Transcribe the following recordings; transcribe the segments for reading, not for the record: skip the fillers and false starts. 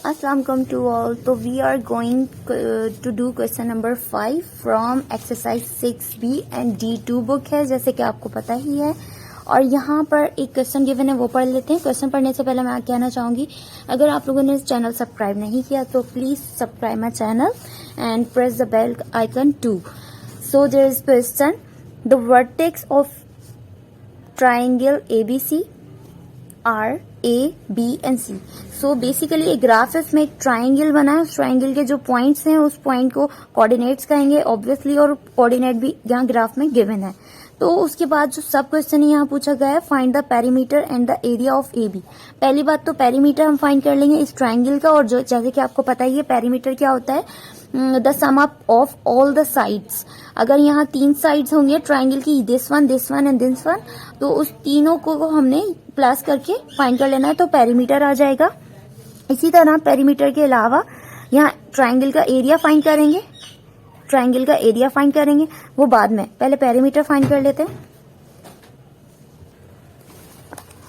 Assalamualaikum to all. So we are going to do question number 5 from exercise 6B and D2 book है, जैसे कि आपको पता ही है। और यहाँ पर एक क्वेश्चन गिवन है, वो पढ़ लेते हैं। क्वेश्चन पढ़ने से पहले मैं कहना चाहूंगी, अगर आप लोगों ने इस चैनल सब्सक्राइब नहीं किया तो please subscribe my channel and press the bell icon too. So there is question, the vertex of triangle ABC are A, B and C। So basically एक ग्राफ है, उसमें एक ट्राइंगल बना है। उस ट्राइंगल के जो पॉइंट्स हैं उस पॉइंट को कोऑर्डिनेट्स कहेंगे ऑब्वियसली, और कोऑर्डिनेट भी यहाँ ग्राफ में गिवन है। तो उसके बाद जो सब क्वेश्चन यहाँ पूछा गया है, find the perimeter and the area of AB। पहली बात तो पेरीमीटर हम फाइंड कर लेंगे इस ट्राइंगल का, और जो जैसे कि आपको पता ही है पेरीमीटर क्या होता है, the sum up of all the sides. अगर यहाँ 3 साइड्स होंगे ट्राइंगल की, this one and this one, तो उस तीनों को हमने प्लस करके फाइंड कर लेना है, तो पेरीमीटर आ जाएगा। इसी तरह पेरीमीटर के अलावा यहाँ ट्राइंगल का एरिया फाइंड करेंगे, वो बाद में, पहले पेरीमीटर फाइंड कर लेते हैं।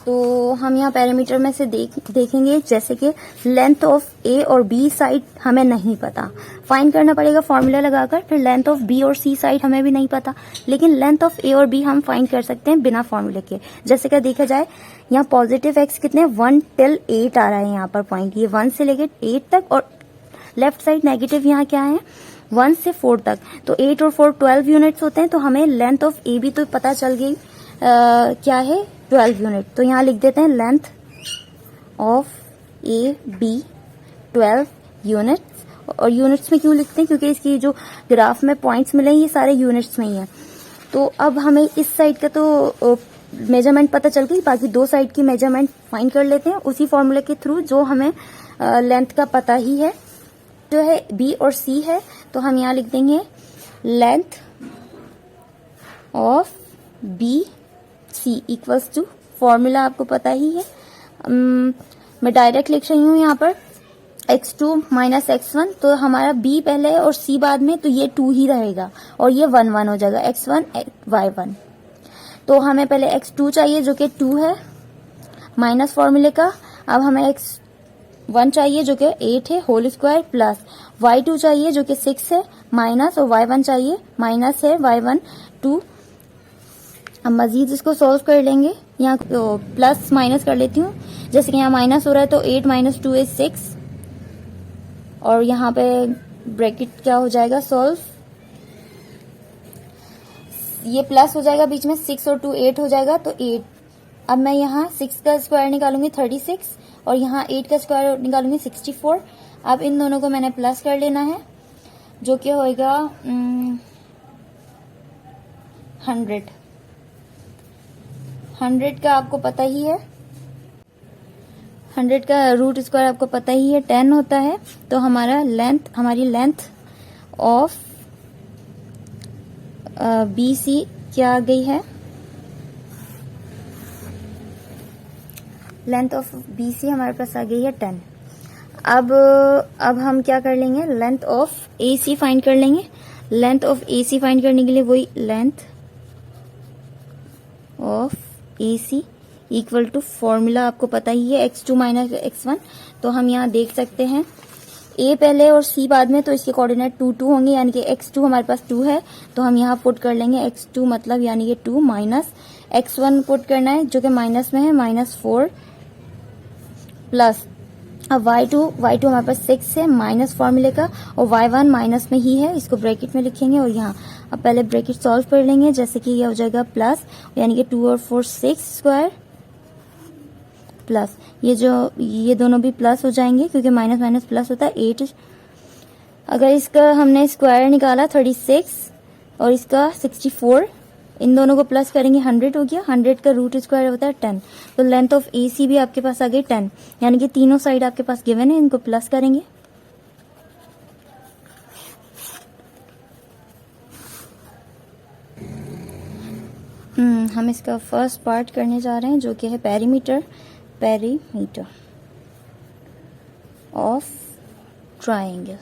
तो हम यहाँ पेरीमीटर में से देखेंगे, जैसे कि लेंथ ऑफ A और B साइड हमें नहीं पता, फाइंड करना पड़ेगा फॉर्मूला लगाकर। फिर लेंथ ऑफ B और C साइड हमें भी नहीं पता, लेकिन लेंथ ऑफ A और B हम फाइंड कर सकते हैं बिना फॉर्मूले के। जैसे कि देखा जाए, यहाँ पॉजिटिव x कितने 1 till 8 आ रहा है यहाँ पर पॉइंट, ये 1 से लेकर 8 तक, और लेफ्ट साइड नेगेटिव यहाँ क्या है 1 से 4 तक। तो 8 और 4 12 यूनिट्स होते हैं। तो हमें लेंथ ऑफ AB तो पता चल गई क्या है 12 यूनिट। तो यहाँ लिख देते हैं लेंथ ऑफ AB 12 यूनिट्स। और यूनिट्स में क्यों लिखते हैं, क्योंकि इसकी जो ग्राफ में पॉइंट्स मिले ये सारे यूनिट्स में ही है। तो अब हमें इस साइड का तो मेजरमेंट पता चल गई, बाकी 2 साइड की मेजरमेंट फाइंड कर लेते हैं उसी फॉर्मूले के थ्रू जो हमें लेंथ का पता ही है, जो है B और C है। तो हम यहाँ लिख देंगे length of BC equals to, formula आपको पता ही है, मैं डायरेक्ट लिख रही हूँ यहाँ पर x2 माइनस x1। तो हमारा B पहले है और C बाद में, तो ये 2 ही रहेगा और ये 1 1 हो जाएगा, x1 y1। तो हमें पहले x2 चाहिए जो कि 2 है माइनस फॉर्मूले का। अब हमें x1 चाहिए जो कि 8 है होल स्क्वायर, प्लस y2 चाहिए जो कि 6 है माइनस, और y1 चाहिए माइनस है y1 2। अब मजीद इसको सॉल्व कर लेंगे, यहाँ तो प्लस माइनस कर लेती हूँ। जैसे कि यहाँ माइनस हो रहा है तो 8 माइनस 2 इज 6, और यहाँ पे ब्रैकेट क्या हो जाएगा सॉल्व, ये प्लस हो जाएगा बीच में, 6 और 2 8 हो जाएगा, तो 8। अब मैं यहाँ 6 का स्क्वायर निकालूंगी 36, और यहाँ 8 का स्क्वायर निकालूंगी 64। अब इन दोनों को मैंने प्लस कर लेना है, जो कि होएगा 100 का आपको पता ही है, 100 का रूट स्क्वायर आपको पता ही है 10 होता है। तो हमारी लेंथ ऑफ BC क्या आ गई है, लेंथ ऑफ BC हमारे पास आ गई है 10। अब हम क्या कर लेंगे, लेंथ ऑफ AC फाइंड कर लेंगे। लेंथ ऑफ AC फाइंड करने के लिए वही length of AC equal to, formula आपको पता ही है x2 माइनस x1। तो हम यहाँ देख सकते हैं A पहले और C बाद में, तो इसके कोऑर्डिनेट 2 2 होंगे, यानी कि x2 हमारे पास 2 है, तो हम यहाँ पुट कर लेंगे x2 मतलब यानी कि 2 माइनस x1 पुट करना है जो कि माइनस में है -4, प्लस अब y2 हमारे पास 6 है माइनस फॉर्मूले का, और y1 माइनस में ही है, इसको ब्रैकेट में लिखेंगे। और यहाँ अब पहले ब्रैकेट सॉल्व कर लेंगे, जैसे कि ये हो जाएगा प्लस, यानी कि 2 और 4 6 स्क्वायर, प्लस ये दोनों भी प्लस हो जाएंगे क्योंकि माइनस माइनस प्लस होता है 8। अगर इसका हमने स्क्वायर निकाला 36 और इसका 64, इन दोनों को प्लस करेंगे 100 हो गया, 100 का रूट स्क्वायर होता है 10। तो लेंथ ऑफ AC भी आपके पास आ गई 10, यानी कि तीनों साइड आपके पास गिवन है, इनको प्लस करेंगे। हम इसका फर्स्ट पार्ट करने जा रहे हैं जो कि है पेरीमीटर ऑफ ट्राइंगल।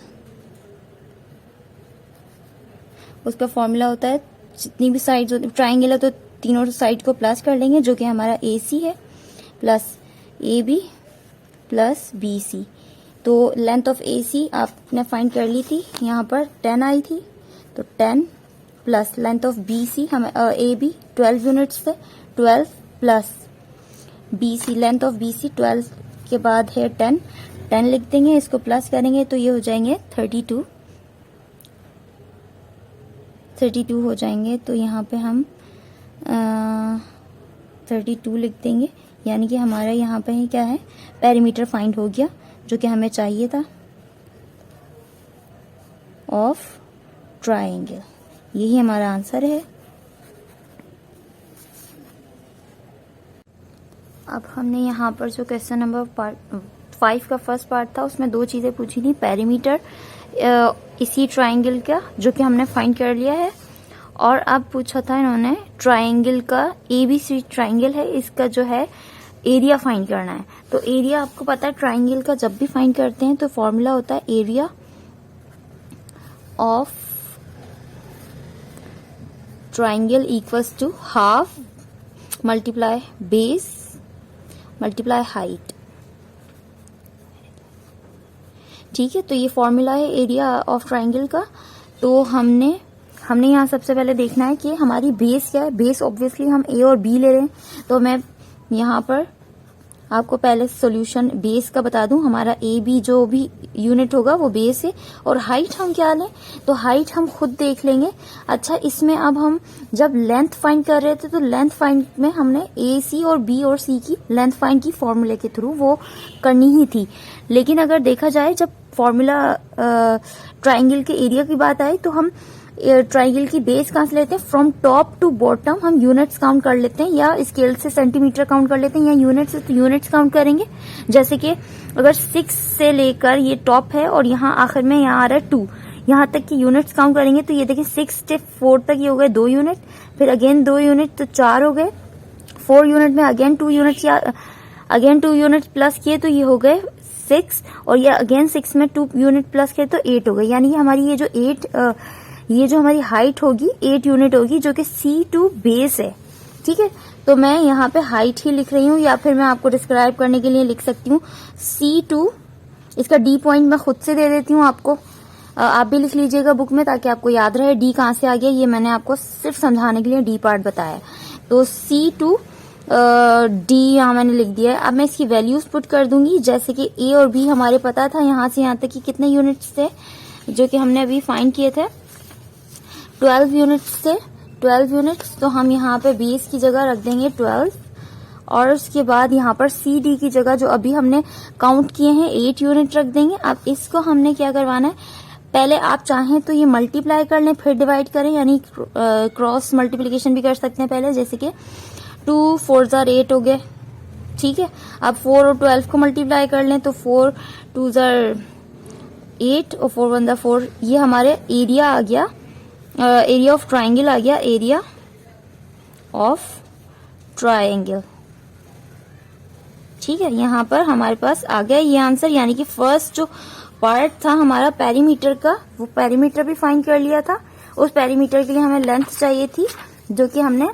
उसका फॉर्मूला होता है, जितनी भी साइड्स होती ट्राइंगल है तो तीनों साइड को प्लस कर लेंगे, जो कि हमारा AC है प्लस AB प्लस BC। तो लेंथ ऑफ AC आपने फाइंड कर ली थी, यहाँ पर 10 आई थी, तो 10 प्लस लेंथ ऑफ BC हमें AB 12 यूनिट्स थे, 12 plus BC length of BC 12 के बाद है 10 लिख देंगे, इसको प्लस करेंगे तो ये हो जाएंगे 32 हो जाएंगे। तो यहाँ पे हम 32 लिख देंगे, यानी कि हमारा यहाँ पे क्या है, पेरीमीटर फाइंड हो गया जो कि हमें चाहिए था ऑफ ट्राइंगल। यही हमारा आंसर है। अब हमने यहाँ पर जो क्वेश्चन नंबर 5 का फर्स्ट पार्ट था उसमें दो चीजें पूछी थी, पेरीमीटर इसी ट्राइंगल का जो कि हमने फाइंड कर लिया है, और अब पूछा था इन्होंने ट्राइंगल का, ABC ट्राइंगल है, इसका जो है एरिया फाइंड करना है। तो एरिया आपको पता है ट्राइंगल का जब भी फाइंड करते हैं तो फॉर्मूला होता है area of triangle equals to half multiply base multiply height. ठीक है, तो ये फॉर्मूला है एरिया ऑफ ट्राइंगल का। तो हमने यहाँ सबसे पहले देखना है कि हमारी बेस क्या है। बेस ऑब्वियसली हम A और B ले रहे हैं, तो मैं यहाँ पर आपको पहले सॉल्यूशन बेस का बता दूं। हमारा AB जो भी यूनिट होगा वो बेस है, और हाइट हम क्या लें, तो हाइट हम खुद देख लेंगे। अच्छा, इसमें अब हम जब लेंथ फाइंड कर रहे थे तो लेंथ फाइंड में हमने AC और B और C की लेंथ फाइंड की फॉर्मूले के थ्रू वो करनी ही थी। लेकिन अगर देखा जाए जब फॉर्मूला ट्राइंगल के एरिया की बात आई तो हम ट्राइंगल की बेस कहां से लेते हैं, फ्रॉम टॉप टू बॉटम हम यूनिट्स काउंट कर लेते हैं, या स्केल से सेंटीमीटर काउंट कर लेते हैं, या यूनिट्स से तो यूनिट्स काउंट करेंगे। जैसे कि अगर 6 से लेकर ये टॉप है और यहाँ आखिर में यहाँ आ रहा है 2, यहाँ तक की यूनिट्स काउंट करेंगे तो ये देखिए 6 से 4 तक ये हो गए 2 यूनिट, फिर अगेन 2 यूनिट तो 4 हो गए, 4 यूनिट में अगेन 2 यूनिट, या अगेन 2 यूनिट प्लस किए तो ये हो गए 6, और ये अगेन 6 में 2 यूनिट प्लस किए तो 8 हो गए। यानी हमारी ये जो हमारी हाइट होगी 8 यूनिट होगी, जो कि C2 बेस है। ठीक है, तो मैं यहाँ पे हाइट ही लिख रही हूँ, या फिर मैं आपको डिस्क्राइब करने के लिए लिख सकती हूँ C2। इसका D पॉइंट मैं खुद से दे देती हूँ आपको, आप भी लिख लीजिएगा बुक में ताकि आपको याद रहे D कहाँ से आ गया। ये मैंने आपको सिर्फ समझाने के लिए D पार्ट बताया। तो C2 D यहाँ मैंने लिख दिया है। अब मैं इसकी वैल्यूज पुट कर दूंगी, जैसे कि A और B हमारे पता था यहाँ से यहाँ तक कि कितने यूनिट्स थे जो कि हमने अभी फाइंड किए थे, 12 यूनिट्स थे, 12 यूनिट्स। तो हम यहाँ पे बेस की जगह रख देंगे 12, और उसके बाद यहाँ पर CD की जगह जो अभी हमने काउंट किए हैं 8 यूनिट रख देंगे। अब इसको हमने क्या करवाना है, पहले आप चाहें तो ये मल्टीप्लाई कर लें फिर डिवाइड करें, यानी क्रॉस मल्टीप्लिकेशन भी कर सकते हैं पहले, जैसे कि 2 4 जार 8 हो गए। ठीक है, अब 4 और 12 को मल्टीप्लाई कर लें तो 4 2 जार 8 और 4 1 जार 4। ये हमारे एरिया आ गया, एरिया ऑफ ट्राइंगल आ गया, एरिया ऑफ ट्राइंगल। ठीक है, यहाँ पर हमारे पास आ गया ये आंसर, यानी कि फर्स्ट जो पार्ट था हमारा पेरीमीटर का, वो पेरीमीटर भी फाइंड कर लिया था। उस पेरीमीटर के लिए हमें लेंथ चाहिए थी, जो कि हमने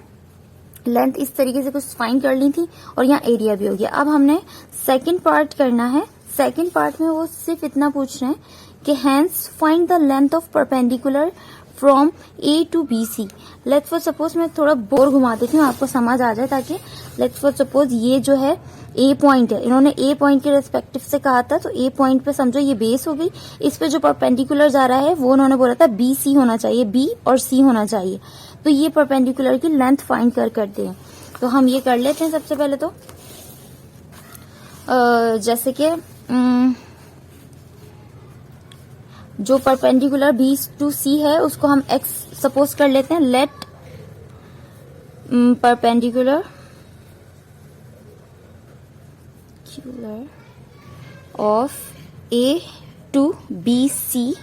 लेंथ इस तरीके से कुछ फाइंड कर ली थी, और यहाँ एरिया भी हो गया। अब हमने सेकंड पार्ट करना है। सेकंड पार्ट में वो सिर्फ इतना पूछ रहे हैं कि hence find the length of perpendicular from A to BC। Let's for suppose मैं थोड़ा बोर घुमा देती हूँ, आपको समझ आ जाए, ताकि लेट्स फॉर सपोज ये जो है A पॉइंट है, इन्होंने A पॉइंट के रेस्पेक्टिव से कहा था, तो A पॉइंट पे समझो ये बेस हो गई, इस पे जो परपेंडिकुलर जा रहा है वो उन्होंने बोला था BC होना चाहिए, B और C होना चाहिए। तो ये परपेंडिकुलर की लेंथ फाइंड करते हैं। तो हम ये कर लेते हैं सबसे पहले तो जैसे कि जो परपेंडिकुलर B to C है उसको हम X सपोज कर लेते हैं। Let perpendicular of A to BC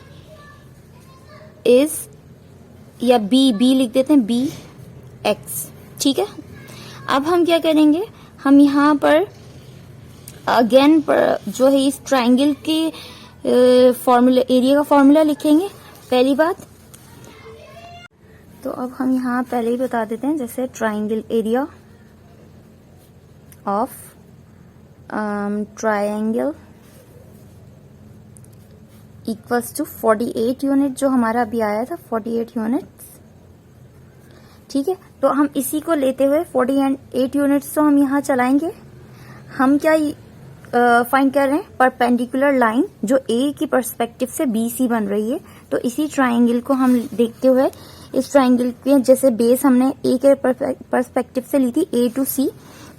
is, या B लिख देते हैं, BX। ठीक है, अब हम क्या करेंगे, हम यहाँ पर अगेन जो है इस ट्राइंगल के फॉर्मूला, एरिया का फॉर्मूला लिखेंगे पहली बात। तो अब हम यहाँ पहले ही बता देते हैं, जैसे triangle area of triangle equals to 48 unit, जो हमारा अभी आया था 48 यूनिट्स। ठीक है, तो हम इसी को लेते हुए 48 यूनिट्स तो हम यहाँ चलाएंगे। हम क्या फाइंड कर रहे हैं, परपेंडिकुलर लाइन जो ए की पर्सपेक्टिव से बी सी बन रही है। तो इसी ट्राइंगल को हम देखते हुए, इस ट्राइंगल के जैसे बेस हमने ए के पर्सपेक्टिव से ली थी ए टू सी,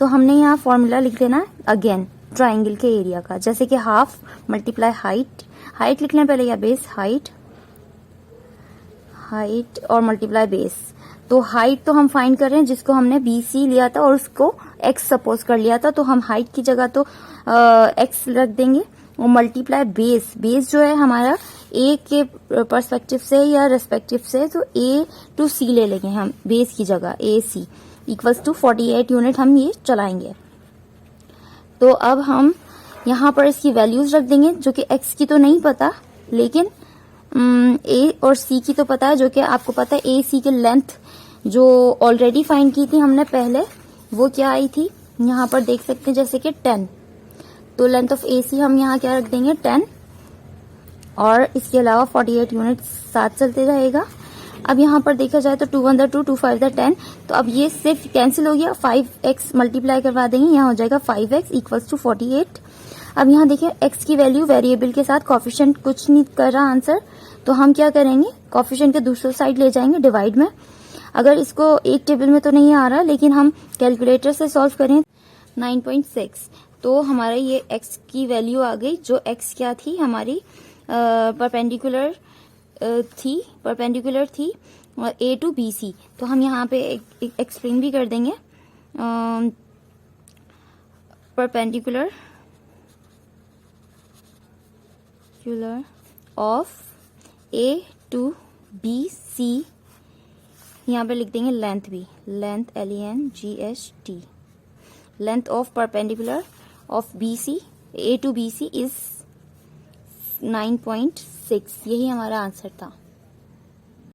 तो हमने यहाँ फॉर्मूला लिख देना अगेन ट्राइंगल के एरिया का, जैसे कि हाफ मल्टीप्लाई हाइट, हाइट लिखने पहले या बेस, हाइट और मल्टीप्लाई बेस। तो हाइट तो हम फाइंड कर रहे हैं जिसको हमने BC लिया था और उसको x सपोज कर लिया था, तो हम हाइट की जगह तो x रख देंगे और मल्टीप्लाई बेस, बेस जो है हमारा a के पर्सपेक्टिव से या रेस्पेक्टिव से, तो A टू C ले लेंगे हम बेस की जगह, AC इक्वल्स टू 48 यूनिट हम ये चलाएंगे। तो अब हम यहाँ पर इसकी वैल्यूज रख देंगे, जो कि x की तो नहीं पता, लेकिन A और C की तो पता है, जो कि आपको पता है AC की लेंथ जो ऑलरेडी फाइंड की थी हमने पहले, वो क्या आई थी, यहाँ पर देख सकते हैं जैसे कि 10। तो लेंथ ऑफ AC हम यहाँ क्या रख देंगे 10, और इसके अलावा 48 यूनिट साथ चलते रहेगा। अब यहाँ पर देखा जाए तो 2 1 2 2 5 10, तो अब ये सिर्फ कैंसिल हो गया, 5x मल्टीप्लाई करवा देंगे, यहाँ हो जाएगा 5x इक्वल्स टू 48। अब यहाँ देखिए x की वैल्यू वेरिएबल के साथ, कोफिशिएंट कुछ नहीं कर रहा आंसर, तो हम क्या करेंगे, कोफिशिएंट के दूसरी साइड ले जाएंगे डिवाइड में। अगर इसको एक टेबल में तो नहीं आ रहा, लेकिन हम कैलकुलेटर से सॉल्व करें 9.6, तो हमारा ये x की वैल्यू आ गई, जो x क्या थी हमारी परपेंडिकुलर थी A टू BC। तो हम यहाँ पे एक्सप्लेन भी कर देंगे, perpendicular of A to BC, यहाँ पे लिख देंगे लेंथ भी, length LENGHT, length of perpendicular of BC A to BC is 9.6, यही हमारा आंसर था।